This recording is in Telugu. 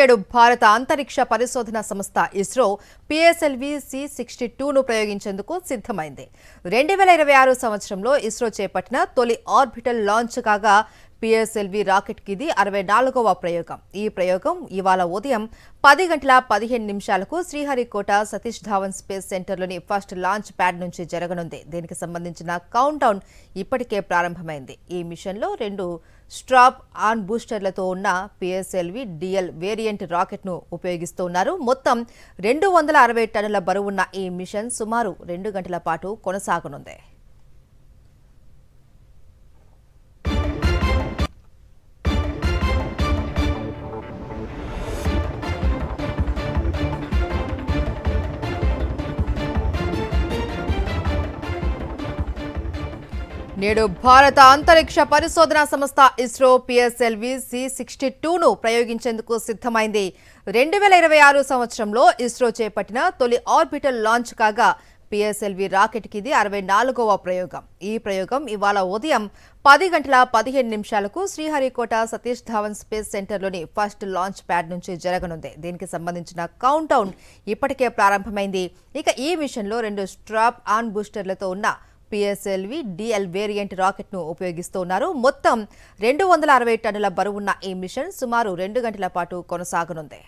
నేడు భారత అంతరిక్ష పరిశోధన సంస్థ ఇస్రో పిఎస్ఎల్వి C-62ను ప్రయోగించేందుకు సిద్ధమైంది. 2026 సంవత్సరంలో ఇస్రో చేపట్టిన తొలి ఆర్బిటల్ లాంచ్ కాగా పిఎస్ఎల్వి రాకెట్ కి ఇది 64వ ప్రయోగం. ఈ ప్రయోగం ఇవాళ ఉదయం 10:15 శ్రీహరికోట సతీష్ ధావన్ స్పేస్ సెంటర్లోని ఫస్ట్ లాంచ్ ప్యాడ్ నుంచి జరగనుంది. దీనికి సంబంధించిన కౌంట్ డౌన్ ఇప్పటికే ప్రారంభమైంది. ఈ మిషన్లో 2 స్ట్రాప్ ఆన్ బూస్టర్లతో ఉన్న పిఎస్ఎల్వి డిఎల్ వేరియంట్ రాకెట్ను ఉపయోగిస్తున్నారు. మొత్తం 260 టన్నుల బరువున్న ఈ మిషన్ సుమారు 2 గంటల పాటు కొనసాగనుంది. నేడు భారత అంతరిక్ష పరిశోధన సంస్థ ఇస్రో పిఎస్ఎల్వి C-62ను ప్రయోగించేందుకు సిద్ధమైంది. 2026 సంవత్సరంలో ఇస్రో చేపట్టిన తొలి ఆర్బిటల్ లాంచ్ కాగా పిఎస్ఎల్వి రాకెట్ కి ఇది 64వ ప్రయోగం. ఈ ప్రయోగం ఇవాళ ఉదయం 10:15 శ్రీహరికోట సతీష్ ధావన్ స్పేస్ సెంటర్లోని ఫస్ట్ లాంచ్ ప్యాడ్ నుంచి జరగనుంది. దీనికి సంబంధించిన కౌంట్ డౌన్ ఇప్పటికే ప్రారంభమైంది. ఇక ఈ మిషన్లో 2 స్ట్రాప్ ఆన్ బూస్టర్లతో ఉన్న పిఎస్ఎల్వి డిఎల్ వేరియంట్ రాకెట్ను ఉపయోగిస్తున్నారు. మొత్తం 260 టన్నుల బరువున్న ఈ మిషన్ సుమారు 2 గంటల పాటు కొనసాగనుంది.